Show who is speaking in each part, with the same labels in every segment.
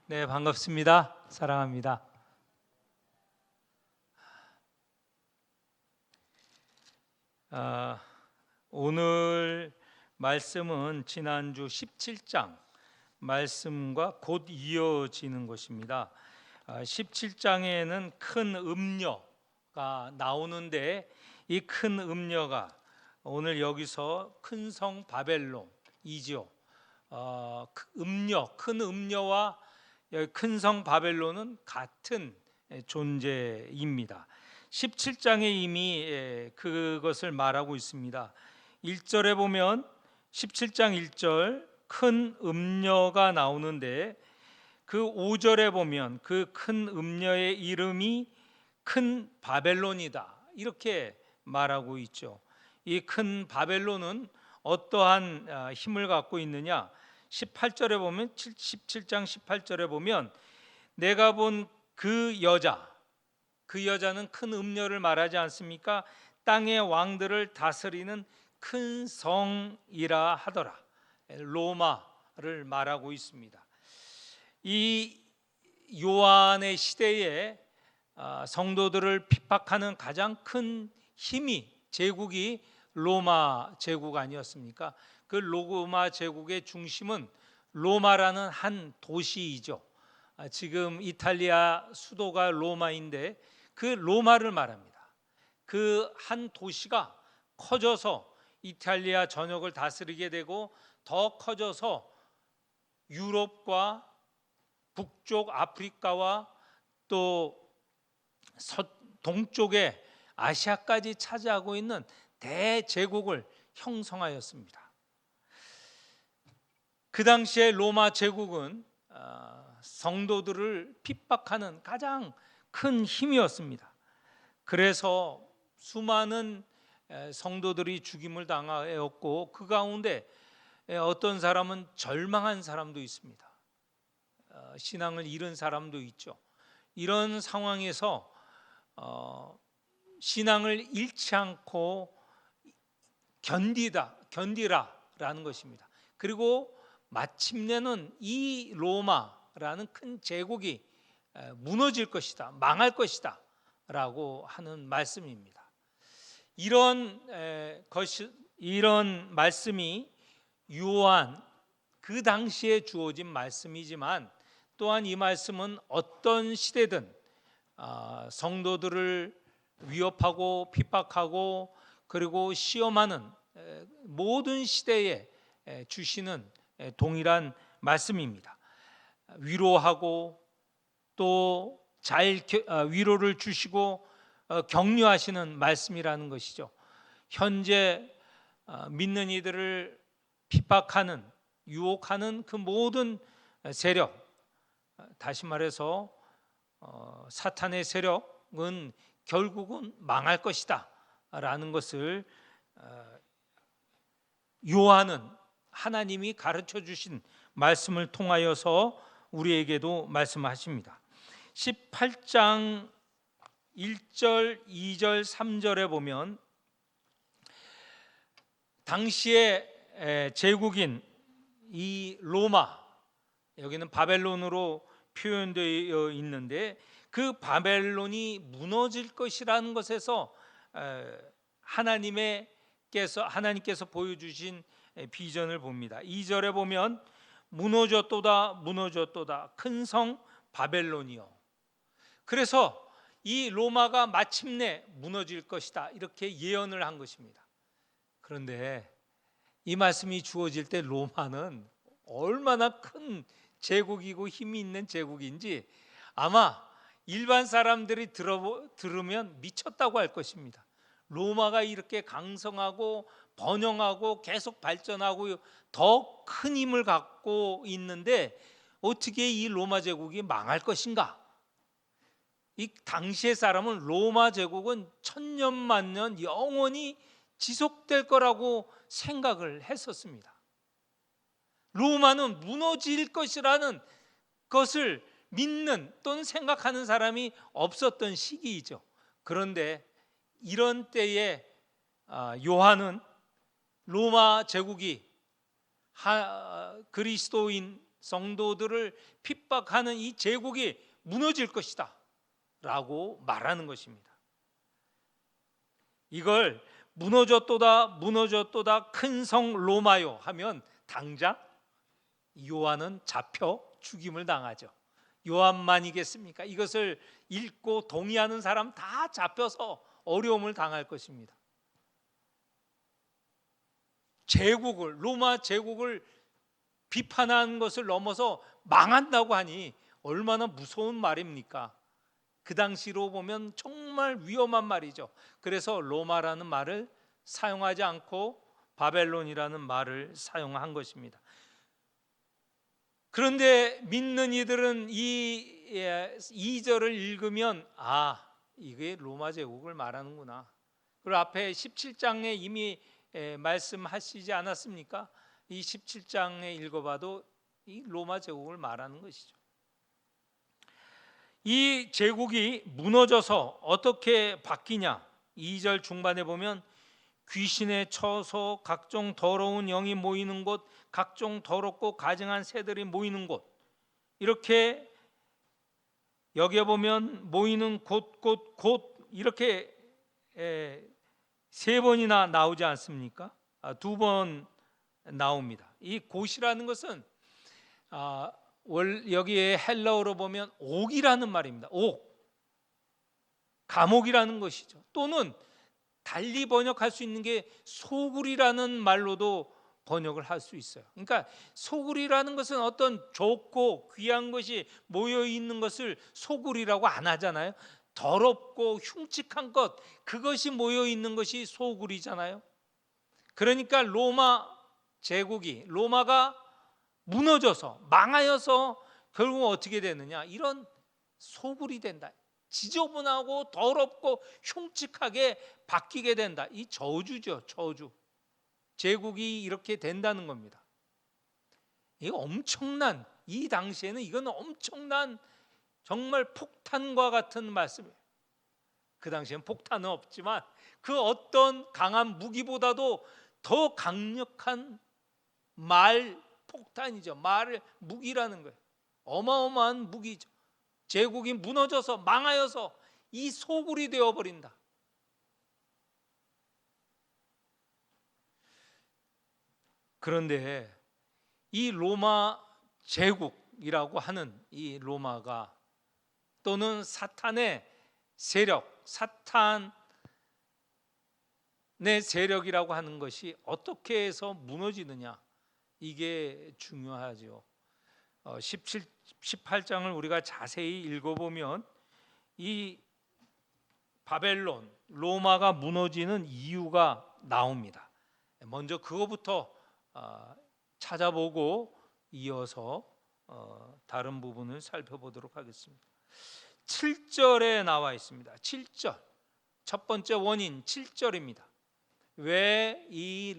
Speaker 1: 네, 반갑습니다. 사랑합니다. 오늘 말씀은 지난주 17장 말씀과 곧 이어지는 것입니다. 17장에는 큰 음녀가 나오는데 이 큰 음녀가 오늘 여기서 큰 성 바벨론이죠. 큰 음녀와 큰 성 바벨론은 같은 존재입니다. 17장에 이미 그것을 말하고 있습니다. 1절에 보면 17장 1절 큰 음녀가 나오는데 그 5절에 보면 그 큰 음녀의 이름이 큰 바벨론이다 이렇게 말하고 있죠. 이 큰 바벨론은 어떠한 힘을 갖고 있느냐? 18절에 보면 17장 18절에 보면 내가 본 그 여자는 큰 음녀를 말하지 않습니까? 땅의 왕들을 다스리는 큰 성이라 하더라. 로마를 말하고 있습니다. 이 요한의 시대에 성도들을 핍박하는 가장 큰 힘이 제국이 로마 제국 아니었습니까? 그 로마 제국의 중심은 로마라는 한 도시이죠. 지금 이탈리아 수도가 로마인데 그 로마를 말합니다. 그 한 도시가 커져서 이탈리아 전역을 다스리게 되고 더 커져서 유럽과 북쪽 아프리카와 또 동쪽의 아시아까지 차지하고 있는 대제국을 형성하였습니다. 그 당시에 로마 제국은 성도들을 핍박하는 가장 큰 힘이었습니다. 그래서 수많은 성도들이 죽임을 당하였고 그 가운데 어떤 사람은 절망한 사람도 있습니다. 신앙을 잃은 사람도 있죠. 이런 상황에서 신앙을 잃지 않고 견디라라는 것입니다. 그리고 마침내는 이 로마라는 큰 제국이 무너질 것이다, 망할 것이다 라고 하는 말씀입니다. 이런 말씀이 요한 그 당시에 주어진 말씀이지만 또한 이 말씀은 어떤 시대든 성도들을 위협하고 핍박하고 그리고 시험하는 모든 시대에 주시는 동일한 말씀입니다. 위로하고 또 위로를 주시고 격려하시는 말씀이라는 것이죠. 현재 믿는 이들을 핍박하는 유혹하는 그 모든 세력, 다시 말해서 사탄의 세력은 결국은 망할 것이다 라는 것을 요한은 하나님이 가르쳐 주신 말씀을 통하여서 우리에게도 말씀하십니다. 18장 1절, 2절, 3절에 보면 당시의 제국인 이 로마, 여기는 바벨론으로 표현되어 있는데 그 바벨론이 무너질 것이라는 것에서 하나님께서 보여주신 비전을 봅니다. 2절에 보면 무너졌도다 큰 성 바벨론이요. 그래서 이 로마가 마침내 무너질 것이다 이렇게 예언을 한 것입니다. 그런데 이 말씀이 주어질 때 로마는 얼마나 큰 제국이고 힘이 있는 제국인지 아마 일반 사람들이 들으면 미쳤다고 할 것입니다. 로마가 이렇게 강성하고 번영하고 계속 발전하고 더 큰 힘을 갖고 있는데 어떻게 이 로마 제국이 망할 것인가? 이 당시의 사람은 로마 제국은 천년 만년 영원히 지속될 거라고 생각을 했었습니다. 로마는 무너질 것이라는 것을 믿는 또는 생각하는 사람이 없었던 시기이죠. 그런데 이런 때에 요한은 로마 제국이 그리스도인 성도들을 핍박하는 이 제국이 무너질 것이다 라고 말하는 것입니다. 이걸 무너졌도다 큰 성 로마요 하면 당장 요한은 잡혀 죽임을 당하죠. 요한만이겠습니까? 이것을 읽고 동의하는 사람 다 잡혀서 어려움을 당할 것입니다. 로마 제국을 비판한 것을 넘어서 망한다고 하니 얼마나 무서운 말입니까? 그 당시로 보면 정말 위험한 말이죠. 그래서 로마라는 말을 사용하지 않고 바벨론이라는 말을 사용한 것입니다. 그런데 믿는 이들은 이 2절을 읽으면 이게 로마 제국을 말하는구나. 그리고 앞에 17장에 이미 말씀하시지 않았습니까? 이 17장에 읽어봐도 이 로마 제국을 말하는 것이죠. 이 제국이 무너져서 어떻게 바뀌냐? 2절 중반에 보면 귀신의 처소, 각종 더러운 영이 모이는 곳, 각종 더럽고 가증한 새들이 모이는 곳, 이렇게 여기에 보면 모이는 곳 이렇게 세 번이나 나오지 않습니까? 두 번 나옵니다. 이 곳이라는 것은 여기에 헬라어로 보면 옥이라는 말입니다. 감옥이라는 것이죠. 또는 달리 번역할 수 있는 게 소굴이라는 말로도 번역을 할 수 있어요. 그러니까 소굴이라는 것은 어떤 좋고 귀한 것이 모여 있는 것을 소굴이라고 안 하잖아요. 더럽고 흉측한 것, 그것이 모여 있는 것이 소굴이잖아요. 그러니까 로마가 무너져서 망하여서 결국 어떻게 되느냐? 이런 소굴이 된다. 지저분하고 더럽고 흉측하게 바뀌게 된다. 이 저주죠, 저주. 제국이 이렇게 된다는 겁니다. 이 당시에는 이건 엄청난 정말 폭탄과 같은 말씀이에요. 그 당시에는 폭탄은 없지만 그 어떤 강한 무기보다도 더 강력한 폭탄이죠. 무기라는 거예요. 어마어마한 무기죠. 제국이 무너져서 망하여서 이 소굴이 되어버린다. 그런데 이 로마 제국이라고 하는 이 로마가 또는 사탄의 세력, 사탄의 세력이라고 하는 것이 어떻게 해서 무너지느냐, 이게 중요하죠. 18장을 우리가 자세히 읽어보면 이 바벨론, 로마가 무너지는 이유가 나옵니다. 먼저 그거부터 찾아보고 이어서 다른 부분을 살펴보도록 하겠습니다. 7절에 나와 있습니다. 7절, 첫 번째 원인 7절입니다. 왜 이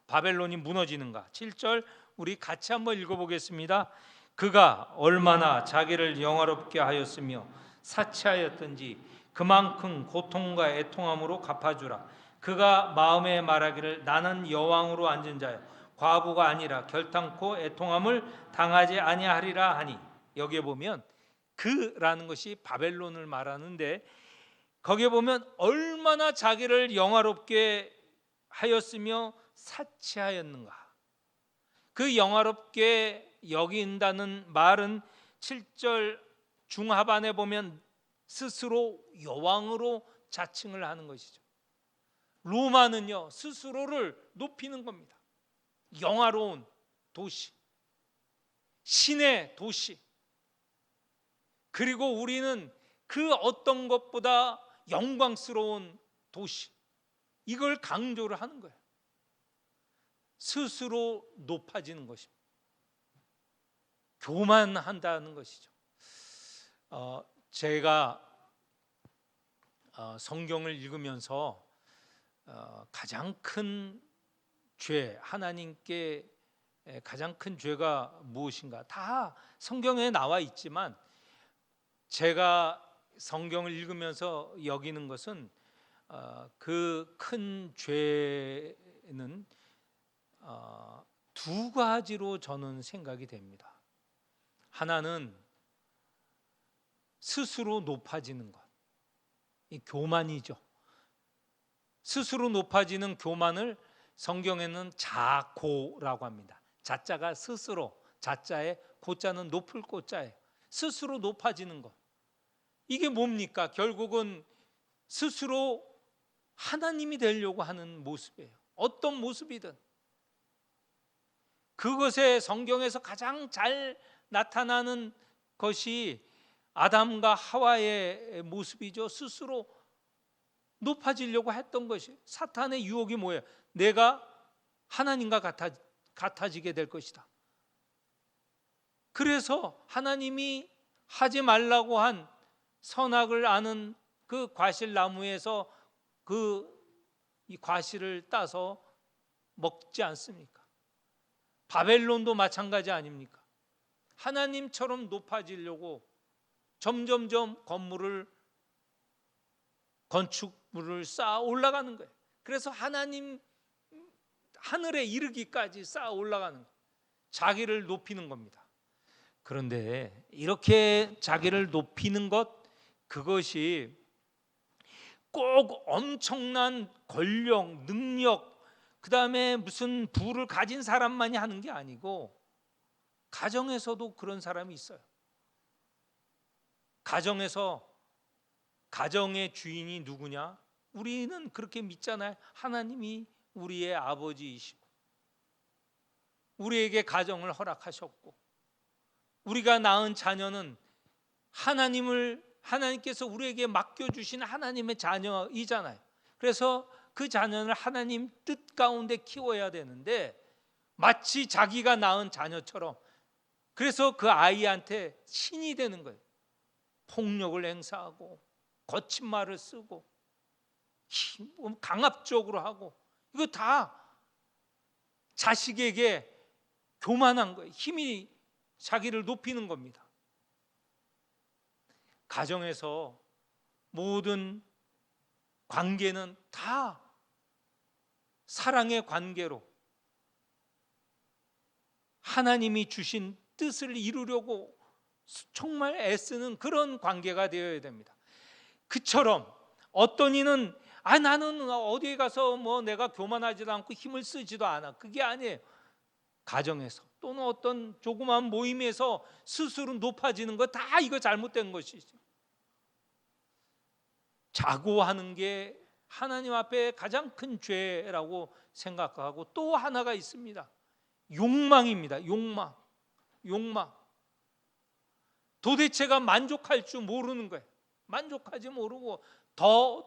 Speaker 1: 바벨론이 무너지는가? 7절 우리 같이 한번 읽어보겠습니다. 그가 얼마나 자기를 영화롭게 하였으며 사치하였던지 그만큼 고통과 애통함으로 갚아주라. 그가 마음에 말하기를 나는 여왕으로 앉은 자여 과부가 아니라 결탄코 애통함을 당하지 아니하리라 하니, 여기에 보면 그라는 것이 바벨론을 말하는데 거기에 보면 얼마나 자기를 영화롭게 하였으며 사치하였는가. 그 영화롭게 여긴다는 말은 7절 중하반에 보면 스스로 여왕으로 자칭을 하는 것이죠. 로마는요, 스스로를 높이는 겁니다. 영화로운 도시, 신의 도시, 그리고 우리는 그 어떤 것보다 영광스러운 도시, 이걸 강조를 하는 거예요. 스스로 높아지는 것입니다. 교만한다는 것이죠. 제가 성경을 읽으면서 가장 큰 죄, 하나님께 가장 큰 죄가 무엇인가, 다 성경에 나와 있지만 제가 성경을 읽으면서 여기는 것은 그 큰 죄는 두 가지로 저는 생각이 됩니다. 하나는 스스로 높아지는 것, 이 교만이죠. 스스로 높아지는 교만을 성경에는 자고라고 합니다. 자자가 스스로, 자자에 고자는 높을 고자예요. 스스로 높아지는 것. 이게 뭡니까? 결국은 스스로 하나님이 되려고 하는 모습이에요. 어떤 모습이든. 그것에 성경에서 가장 잘 나타나는 것이 아담과 하와의 모습이죠. 스스로 높아지려고 했던 것이. 사탄의 유혹이 뭐예요? 내가 하나님과 같아지게 될 것이다. 그래서 하나님이 하지 말라고 한 선악을 아는 그 과실나무에서 이 과실을 따서 먹지 않습니까? 바벨론도 마찬가지 아닙니까? 하나님처럼 높아지려고 점점점 건축물을 쌓아 올라가는 거예요. 그래서 하나님 하늘에 이르기까지 쌓아 올라가는 거예요. 자기를 높이는 겁니다. 그런데 이렇게 자기를 높이는 것, 그것이 꼭 엄청난 권력, 능력, 그 다음에 무슨 부를 가진 사람만이 하는 게 아니고 가정에서도 그런 사람이 있어요. 가정의 주인이 누구냐? 우리는 그렇게 믿잖아요. 하나님이 우리의 아버지이시고 우리에게 가정을 허락하셨고 우리가 낳은 자녀는 하나님께서 우리에게 맡겨주신 하나님의 자녀이잖아요. 그래서 그 자녀를 하나님 뜻 가운데 키워야 되는데 마치 자기가 낳은 자녀처럼, 그래서 그 아이한테 신이 되는 거예요. 폭력을 행사하고 거친 말을 쓰고 강압적으로 하고, 이거 다 자식에게 교만한 거예요. 힘이 자기를 높이는 겁니다. 가정에서 모든 관계는 다 사랑의 관계로 하나님이 주신 뜻을 이루려고 정말 애쓰는 그런 관계가 되어야 됩니다. 그처럼 어떤 이는 나는 어디에 가서 내가 교만하지도 않고 힘을 쓰지도 않아. 그게 아니에요. 가정에서 또는 어떤 조그만 모임에서 스스로 높아지는 거 다 이거 잘못된 것이죠. 자고하는 게 하나님 앞에 가장 큰 죄라고 생각하고, 또 하나가 있습니다. 욕망입니다. 욕망. 도대체가 만족할 줄 모르는 거예요. 만족하지 모르고 더.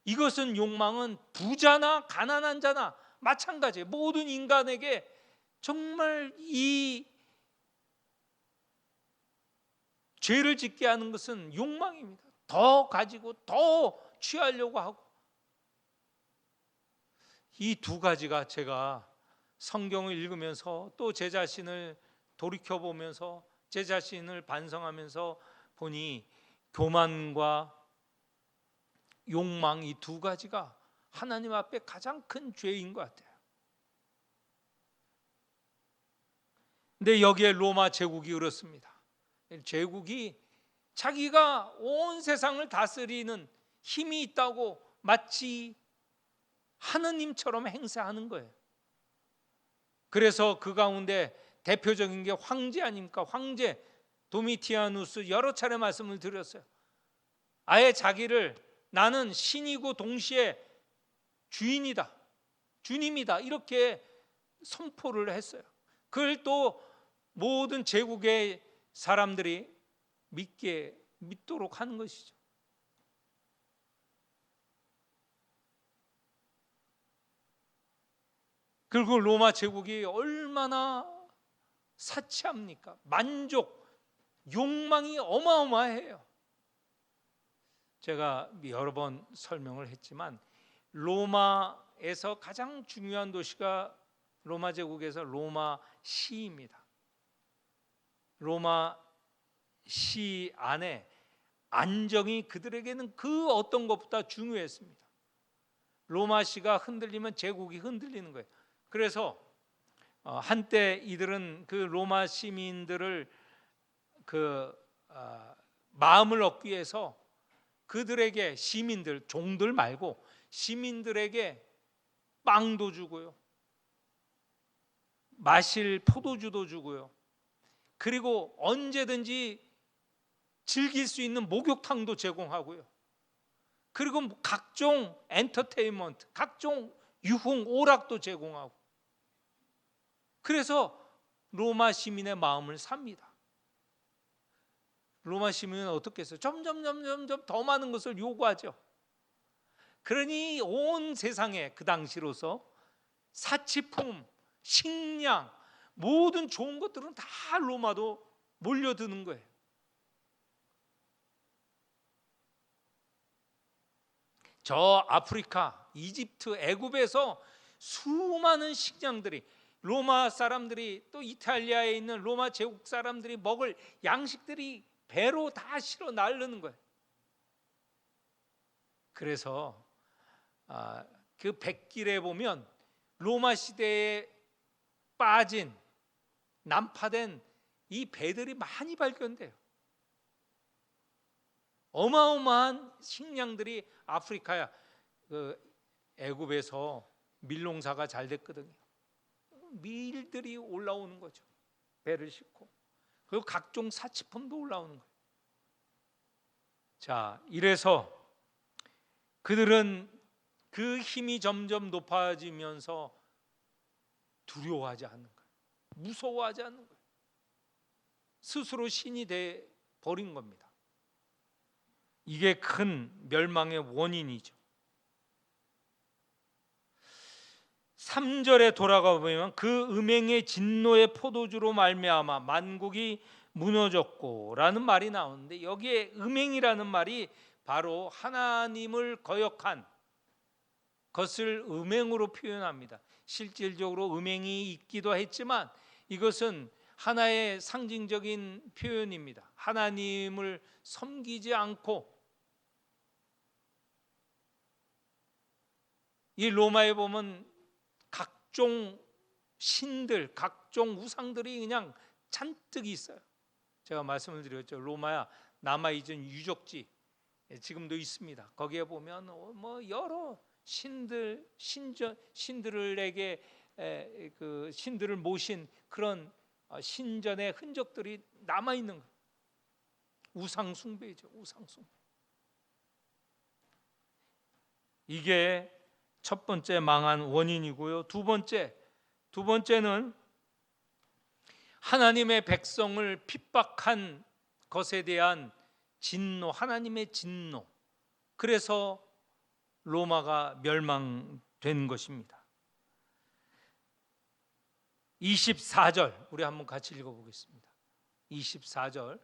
Speaker 1: 이것은 욕망은 부자나 가난한 자나 마찬가지예요. 모든 인간에게 정말 이 죄를 짓게 하는 것은 욕망입니다. 더 가지고 더 취하려고 하고. 이 두 가지가 제가 성경을 읽으면서 또 제 자신을 돌이켜보면서 제 자신을 반성하면서 보니 교만과 욕망, 이 두 가지가 하나님 앞에 가장 큰 죄인 것 같아요. 근데 여기에 로마 제국이 그렇습니다. 제국이 자기가 온 세상을 다스리는 힘이 있다고 마치 하느님처럼 행세하는 거예요. 그래서 그 가운데 대표적인 게 황제 아닙니까? 황제 도미티아누스 여러 차례 말씀을 드렸어요. 아예 자기를 나는 신이고 동시에 주인이다, 주님이다, 이렇게 선포를 했어요. 그걸 또 모든 제국의 사람들이 믿도록 하는 것이죠. 그리고 로마 제국이 얼마나 사치합니까? 만족, 욕망이 어마어마해요. 제가 여러 번 설명을 했지만 로마에서 가장 중요한 도시가 로마 제국에서 로마시입니다. 로마시 안에 안정이 그들에게는 그 어떤 것보다 중요했습니다. 로마시가 흔들리면 제국이 흔들리는 거예요. 그래서 한때 이들은 그 로마 시민들을 마음을 얻기 위해서 그들에게 시민들, 종들 말고 시민들에게 빵도 주고요, 마실 포도주도 주고요, 그리고 언제든지 즐길 수 있는 목욕탕도 제공하고요, 그리고 각종 엔터테인먼트, 각종 유흥, 오락도 제공하고, 그래서 로마 시민의 마음을 삽니다. 로마 시민은 어떻게 했어요? 점점 더 많은 것을 요구하죠. 그러니 온 세상에 그 당시로서 사치품, 식량, 모든 좋은 것들은 다 로마도 몰려드는 거예요. 저 아프리카, 이집트, 애굽에서 수많은 식량들이, 로마 사람들이, 또 이탈리아에 있는 로마 제국 사람들이 먹을 양식들이 배로 다 실어 나르는 거예요. 그래서 그 백길에 보면 로마 시대에 빠진, 난파된 이 배들이 많이 발견돼요. 어마어마한 식량들이 아프리카야, 애굽에서 밀농사가 잘 됐거든요. 밀들이 올라오는 거죠. 배를 싣고. 그리고 각종 사치품도 올라오는 거예요. 자, 이래서 그들은 그 힘이 점점 높아지면서 두려워하지 않는 거예요. 무서워하지 않는 거예요. 스스로 신이 돼 버린 겁니다. 이게 큰 멸망의 원인이죠. 3절에 돌아가 보면 그 음행의 진노의 포도주로 말미암아 만국이 무너졌고 라는 말이 나오는데, 여기에 음행이라는 말이 바로 하나님을 거역한 것을 음행으로 표현합니다. 실질적으로 음행이 있기도 했지만 이것은 하나의 상징적인 표현입니다. 하나님을 섬기지 않고, 이 로마에 보면 각종 신들, 각종 우상들이 그냥 잔뜩 있어요. 제가 말씀을 드렸죠. 로마야 남아있은 유적지 지금도 있습니다. 거기에 보면 뭐 여러 신들에게 그 신들을 모신 그런 신전의 흔적들이 남아 있는 거예요. 우상 숭배죠. 우상 숭배. 이게 첫 번째 망한 원인이고요. 두 번째는 하나님의 백성을 핍박한 것에 대한 진노, 하나님의 진노. 그래서 로마가 멸망된 것입니다. 24절 우리 한번 같이 읽어보겠습니다. 24절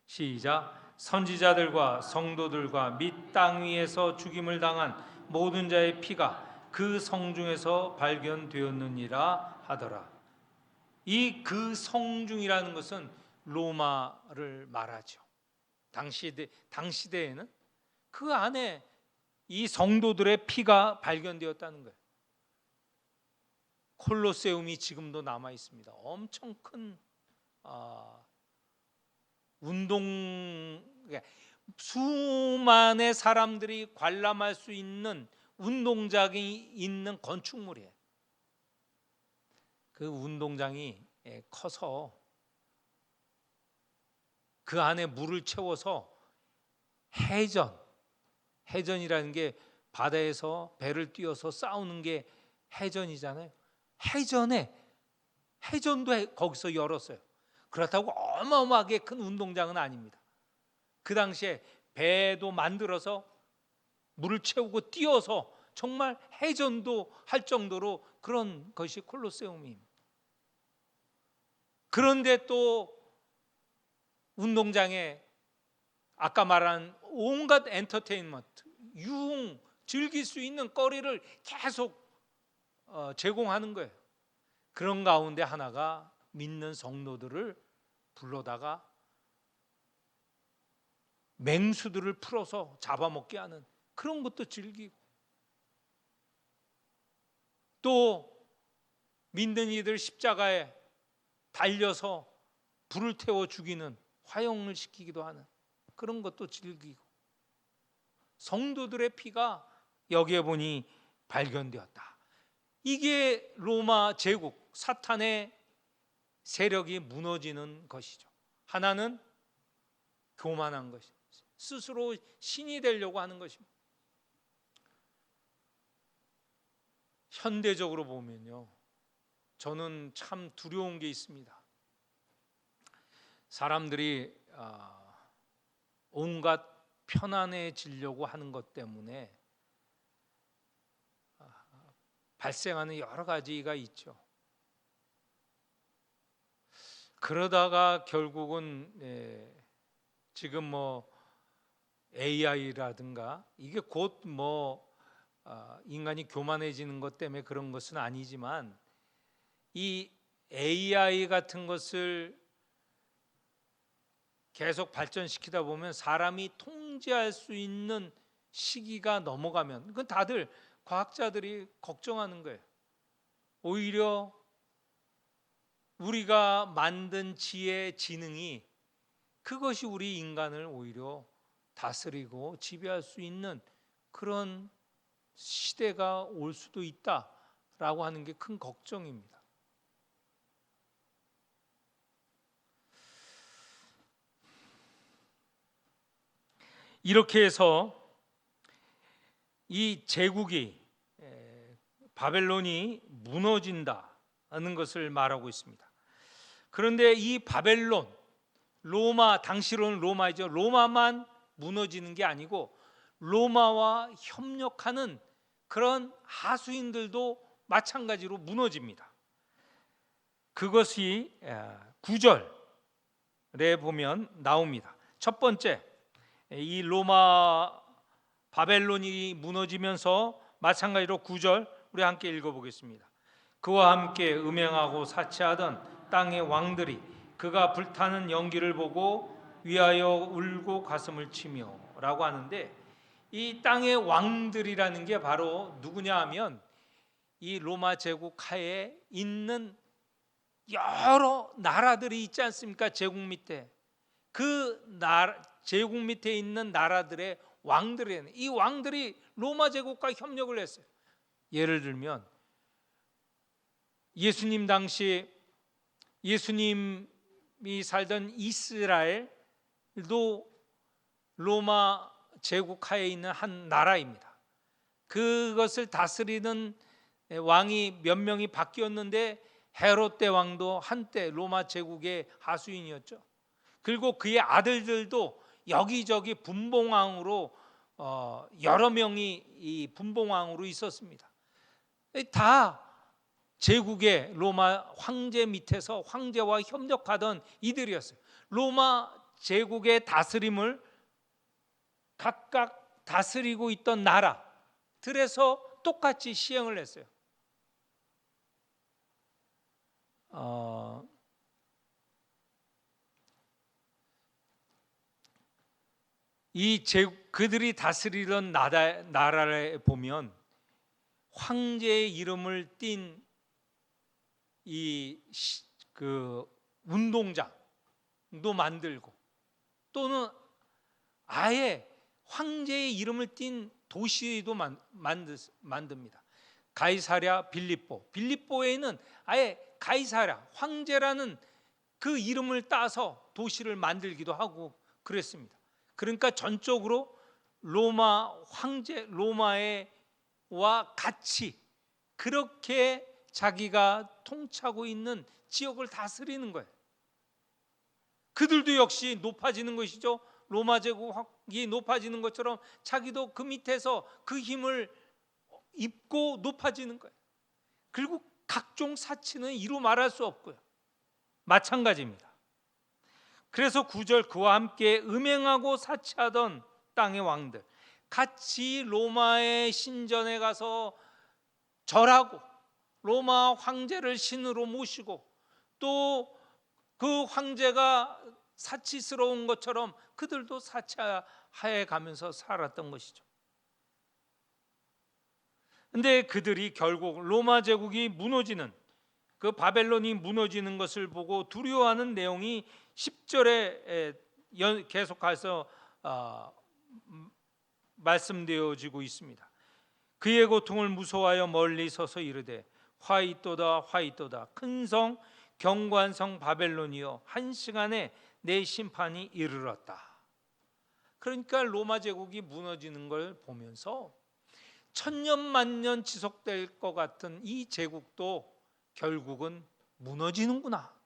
Speaker 1: 시작. 선지자들과 성도들과 및 땅 위에서 죽임을 당한 모든 자의 피가 그 성중에서 발견되었느니라 하더라. 이 그 성중이라는 것은 로마를 말하죠. 당시대에는 그 안에 이 성도들의 피가 발견되었다는 거예요. 콜로세움이 지금도 남아 있습니다. 엄청 큰 수많은 사람들이 관람할 수 있는 운동장이 있는 건축물이에요. 그 운동장이 커서 그 안에 물을 채워서 해전이라는 게 바다에서 배를 띄워서 싸우는 게 해전이잖아요. 해전도 거기서 열었어요. 그렇다고 어마어마하게 큰 운동장은 아닙니다. 그 당시에 배도 만들어서 물을 채우고 띄워서 정말 해전도 할 정도로 그런 것이 콜로세움입니다. 그런데 또 운동장에 아까 말한 온갖 엔터테인먼트, 유흥, 즐길 수 있는 거리를 계속 제공하는 거예요. 그런 가운데 하나가 믿는 성도들을 불러다가 맹수들을 풀어서 잡아먹게 하는 그런 것도 즐기고, 또 믿는 이들 십자가에 달려서 불을 태워 죽이는, 화형을 시키기도 하는 그런 것도 즐기고, 성도들의 피가 여기에 보니 발견되었다. 이게 로마 제국, 사탄의 세력이 무너지는 것이죠. 하나는 교만한 것입니다. 스스로 신이 되려고 하는 것입니다. 현대적으로 보면요, 저는 참 두려운 게 있습니다. 사람들이 온갖 편안해지려고 하는 것 때문에 발생하는 여러 가지가 있죠. 그러다가 결국은 지금 뭐 AI라든가 이게 곧 인간이 교만해지는 것 때문에 그런 것은 아니지만, 이 AI 같은 것을 계속 발전시키다 보면 사람이 통제할 수 있는 시기가 넘어가면, 그건 다들 과학자들이 걱정하는 거예요. 오히려 우리가 만든 지혜, 지능이, 그것이 우리 인간을 오히려 다스리고 지배할 수 있는 그런 시대가 올 수도 있다라고 하는 게 큰 걱정입니다. 이렇게 해서 이 제국이, 바벨론이 무너진다는 것을 말하고 있습니다. 그런데 이 바벨론, 로마, 당시로는 로마이죠. 로마만 무너지는 게 아니고 로마와 협력하는 그런 하수인들도 마찬가지로 무너집니다. 그것이 9절에 보면 나옵니다. 첫 번째, 이 로마 바벨론이 무너지면서 마찬가지로 9절 우리 함께 읽어보겠습니다. 그와 함께 음행하고 사치하던 땅의 왕들이 그가 불타는 연기를 보고 위하여 울고 가슴을 치며 라고 하는데, 이 땅의 왕들이라는 게 바로 누구냐 하면 이 로마 제국 하에 있는 여러 나라들이 있지 않습니까? 제국 밑에, 그 제국 밑에 있는 나라들의 왕들이에요. 이 왕들이 로마 제국과 협력을 했어요. 예를 들면 예수님 당시 예수님이 살던 이스라엘도 로마 제국 하에 있는 한 나라입니다. 그것을 다스리는 왕이 몇 명이 바뀌었는데 헤롯 대왕도 한때 로마 제국의 하수인이었죠. 그리고 그의 아들들도 여기저기 분봉왕으로 여러 명이 이 분봉왕으로 있었습니다. 다 제국의 로마 황제 밑에서 황제와 협력하던 이들이었어요. 로마 제국의 다스림을 각각 다스리고 있던 나라들에서 똑같이 시행을 했어요. 그들이 다스리던 나라에 보면 황제의 이름을 띤 그 운동장도 만들고, 또는 아예 황제의 이름을 띤 도시도 만듭니다. 가이사랴 빌립보에는 아예 가이사랴 황제라는 그 이름을 따서 도시를 만들기도 하고 그랬습니다. 그러니까 전적으로 로마 황제, 로마와 같이 그렇게 자기가 통치하고 있는 지역을 다스리는 거예요. 그들도 역시 높아지는 것이죠. 로마 제국이 높아지는 것처럼 자기도 그 밑에서 그 힘을 입고 높아지는 거예요. 그리고 각종 사치는 이루 말할 수 없고요. 마찬가지입니다. 그래서 9절 그와 함께 음행하고 사치하던 땅의 왕들, 같이 로마의 신전에 가서 절하고 로마 황제를 신으로 모시고, 또 그 황제가 사치스러운 것처럼 그들도 사치하에 가면서 살았던 것이죠. 근데 그들이 결국 로마 제국이 무너지는 그 바벨론이 무너지는 것을 보고 두려워하는 내용이 10절에 계속해서 말씀되어지고 있습니다. 그의 고통을 무서워하여 멀리 서서 이르되 화이또다 화이또다 큰 성 경관성 바벨론이여 한 시간에 내 심판이 이르렀다. 그러니까 로마 제국이 무너지는 걸 보면서 천년 만년 지속될 것 같은 이 제국도 결국은 무너지는구나,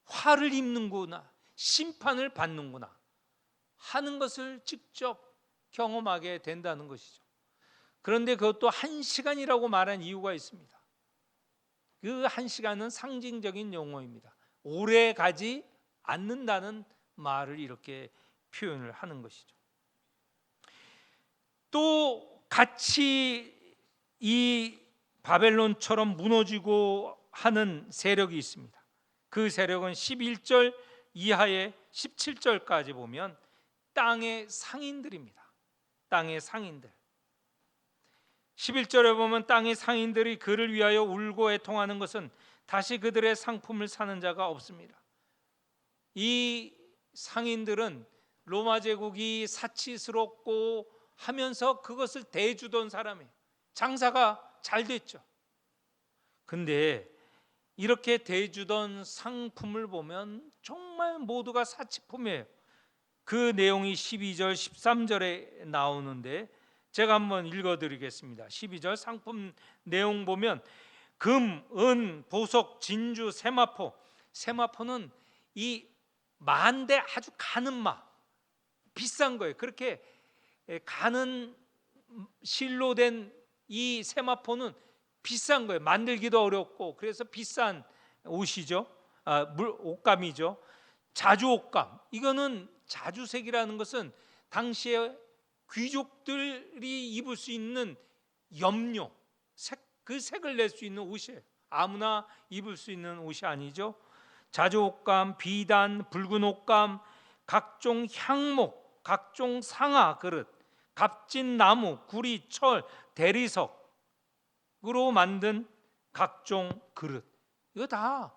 Speaker 1: 화를 입는구나, 심판을 받는구나 하는 것을 직접 경험하게 된다는 것이죠. 그런데 그것도 한 시간이라고 말한 이유가 있습니다. 그 한 시간은 상징적인 용어입니다. 오래 가지 않는다는 말을 이렇게 표현을 하는 것이죠. 또 같이 이 바벨론처럼 무너지고 하는 세력이 있습니다. 그 세력은 11절 이하의 17절까지 보면 땅의 상인들입니다. 땅의 상인들. 11절에 보면 땅의 상인들이 그를 위하여 울고 애통하는 것은 다시 그들의 상품을 사는 자가 없습니다. 이 상인들은 로마 제국이 사치스럽고 하면서 그것을 대주던 사람이에요. 장사가 잘 됐죠. 근데 이렇게 대주던 상품을 보면 정말 모두가 사치품이에요. 그 내용이 12절 13절에 나오는데 제가 한번 읽어드리겠습니다. 12절 상품 내용 보면 금, 은, 보석, 진주, 세마포. 세마포는 이 만대 아주 가는 마, 비싼 거예요. 그렇게 가는 실로 된 이 세마포는 비싼 거예요. 만들기도 어렵고 그래서 비싼 옷이죠. 옷감이죠. 자주옷감. 이거는 자주색이라는 것은 당시에 귀족들이 입을 수 있는 염료, 그 색을 낼 수 있는 옷이에요. 아무나 입을 수 있는 옷이 아니죠. 자주옷감, 비단, 붉은 옷감, 각종 향목, 각종 상아 그릇, 값진 나무, 구리, 철, 대리석으로 만든 각종 그릇, 이거 다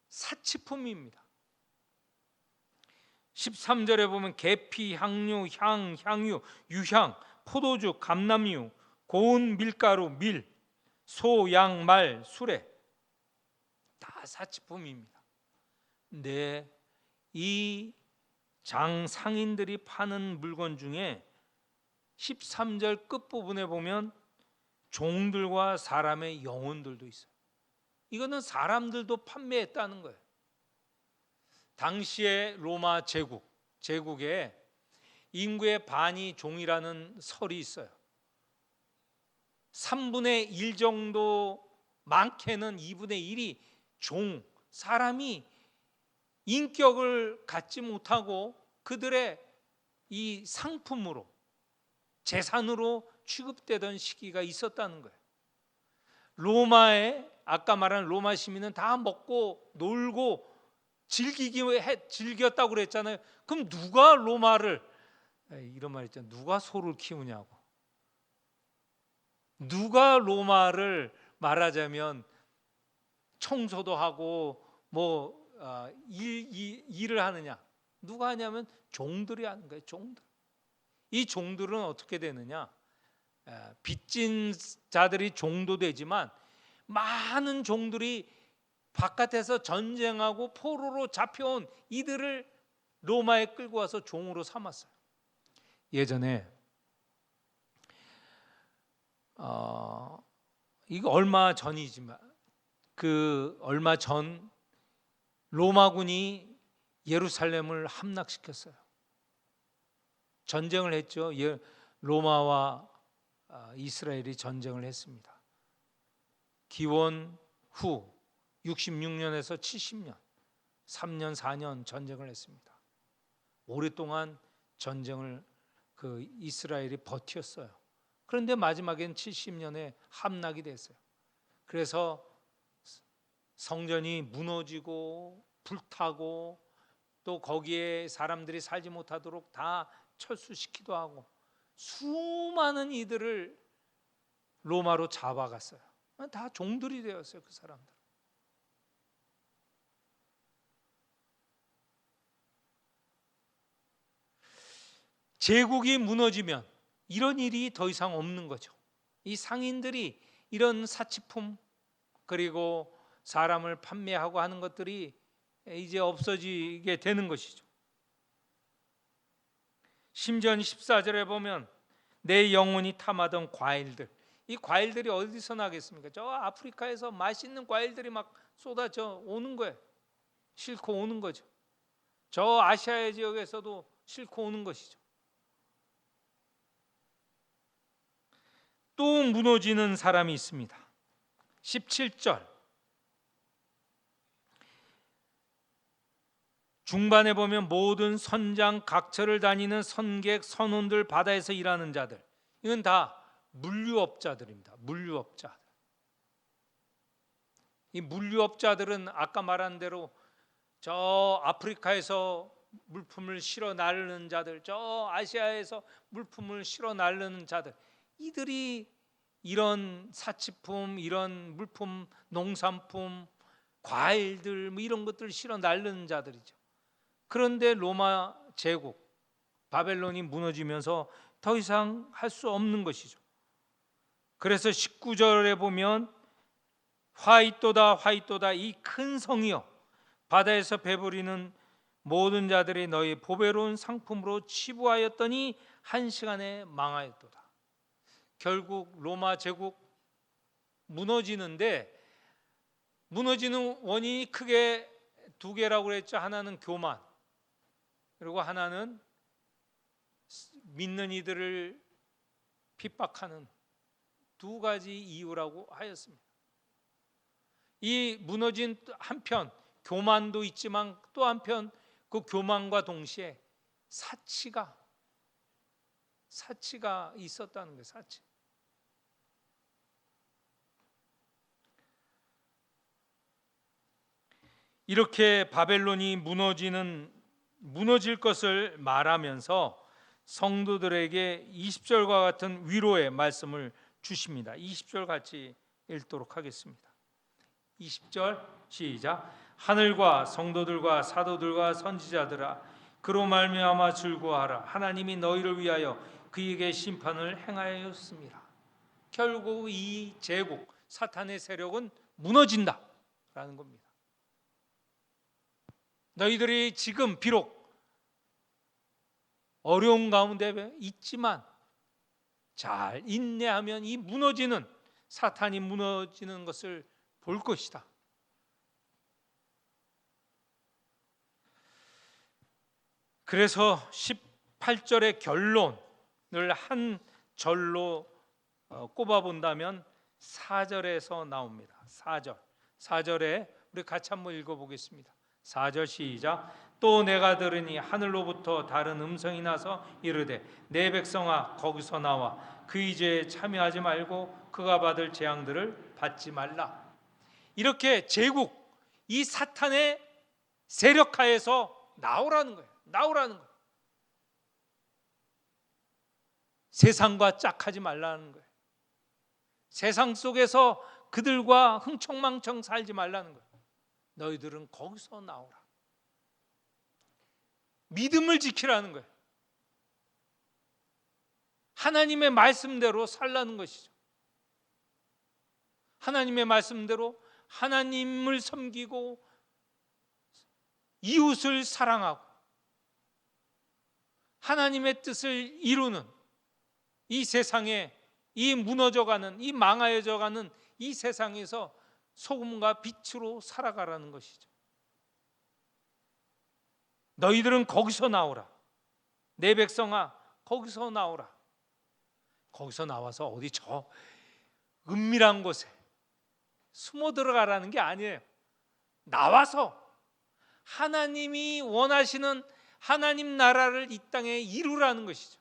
Speaker 1: 사치품입니다. 13절에 보면 계피, 향유, 향유, 유향, 포도주, 감람유, 고운 밀가루, 밀, 소, 양, 말, 수레 다 사치품입니다. 근데 이 장상인들이 파는 물건 중에 13절 끝부분에 보면 종들과 사람의 영혼들도 있어요. 이거는 사람들도 판매했다는 거예요. 당시의 로마 제국에 인구의 반이 종이라는 설이 있어요. 3분의 1 정도, 많게는 2분의 1이 종, 사람이 인격을 갖지 못하고 그들의 이 상품으로, 재산으로 취급되던 시기가 있었다는 거예요. 로마에 아까 말한 로마 시민은 다 먹고 놀고 즐겼다고 그랬잖아요. 그럼 누가 로마를, 이런 말 있잖아요. 누가 소를 키우냐고. 누가 로마를 말하자면 청소도 하고 일을 하느냐? 누가 하냐면 종들이 하는 거예요. 종들. 이 종들은 어떻게 되느냐? 빚진 자들이 종도 되지만 많은 종들이 바깥에서 전쟁하고 포로로 잡혀온 이들을 로마에 끌고 와서 종으로 삼았어요. 예전에 이거 얼마 전이지만 얼마 전 로마군이 예루살렘을 함락시켰어요. 전쟁을 했죠. 로마와 이스라엘이 전쟁을 했습니다. 기원 후 66년에서 70년 3년 4년 전쟁을 했습니다. 오랫동안 전쟁을 이스라엘이 버텼어요. 그런데 마지막엔 70년에 함락이 됐어요. 그래서 성전이 무너지고 불타고 또 거기에 사람들이 살지 못하도록 다 철수시키기도 하고 수많은 이들을 로마로 잡아갔어요. 다 종들이 되었어요. 그 사람들. 제국이 무너지면 이런 일이 더 이상 없는 거죠. 이 상인들이 이런 사치품 그리고 사람을 판매하고 하는 것들이 이제 없어지게 되는 것이죠. 심지어 14절에 보면 내 영혼이 탐하던 과일들, 이 과일들이 어디서 나겠습니까? 저 아프리카에서 맛있는 과일들이 막 쏟아져 오는 거예요. 싣고 오는 거죠. 저 아시아의 지역에서도 싣고 오는 것이죠. 또 무너지는 사람이 있습니다. 17절 중반에 보면 모든 선장 각처를 다니는 선객 선원들 바다에서 일하는 자들, 이건 다 물류업자들입니다. 물류업자들. 이 물류업자들은 아까 말한 대로 저 아프리카에서 물품을 실어 나르는 자들, 저 아시아에서 물품을 실어 나르는 자들, 이들이 이런 사치품, 이런 물품, 농산품, 과일들 뭐 이런 것들을 실어 나르는 자들이죠. 그런데 로마 제국 바벨론이 무너지면서 더 이상 할 수 없는 것이죠. 그래서 19절에 보면 화이또다 화이또다 이 큰 성이여 바다에서 배부리는 모든 자들이 너희 보배로운 상품으로 치부하였더니 한 시간에 망하였도다. 결국 로마 제국 무너지는데 무너지는 원인이 크게 두 개라고 그랬죠. 하나는 교만, 그리고 하나는 믿는 이들을 핍박하는 두 가지 이유라고 하였습니다. 이 무너진 한편 교만도 있지만 또 한편 그 교만과 동시에 사치가 있었다는 거예요. 사치. 이렇게 바벨론이 무너질 것을 말하면서 성도들에게 20절과 같은 위로의 말씀을 주십니다. 20절 같이 읽도록 하겠습니다. 20절 시작. 하늘과 성도들과 사도들과 선지자들아 그로 말미암아 즐거워하라. 하나님이 너희를 위하여 그에게 심판을 행하였습니다. 결국 이 제국 사탄의 세력은 무너진다라는 겁니다. 너희들이 지금 비록 어려운 가운데 있지만 잘 인내하면 이 무너지는 사탄이 무너지는 것을 볼 것이다. 그래서 18절의 결론을 한 절로 꼽아본다면 4절에서 나옵니다. 4절에 우리 같이 한번 읽어보겠습니다. 4절 시작. 또 내가 들으니 하늘로부터 다른 음성이 나서 이르되 내 백성아 거기서 나와 그의 죄에 참여하지 말고 그가 받을 재앙들을 받지 말라. 이렇게 제국 이 사탄의 세력하에서 나오라는 거예요. 나오라는 거예요. 세상과 짝하지 말라는 거예요. 세상 속에서 그들과 흥청망청 살지 말라는 거예요. 너희들은 거기서 나오라. 믿음을 지키라는 거예요. 하나님의 말씀대로 살라는 것이죠. 하나님의 말씀대로 하나님을 섬기고 이웃을 사랑하고 하나님의 뜻을 이루는 이 세상에 이 무너져가는 이 망하여져가는 이 세상에서 소금과 빛으로 살아가라는 것이죠. 너희들은 거기서 나오라. 내 백성아 거기서 나오라. 거기서 나와서 어디 저 은밀한 곳에 숨어 들어가라는 게 아니에요. 나와서 하나님이 원하시는 하나님 나라를 이 땅에 이루라는 것이죠.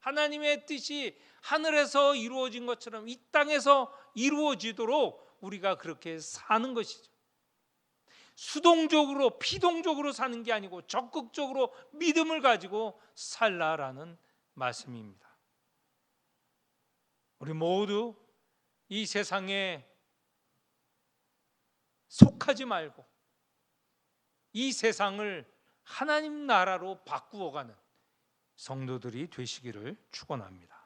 Speaker 1: 하나님의 뜻이 하늘에서 이루어진 것처럼 이 땅에서 이루어지도록 우리가 그렇게 사는 것이죠. 수동적으로 피동적으로 사는 게 아니고 적극적으로 믿음을 가지고 살라라는 말씀입니다. 우리 모두 이 세상에 속하지 말고 이 세상을 하나님 나라로 바꾸어가는 성도들이 되시기를 축원합니다.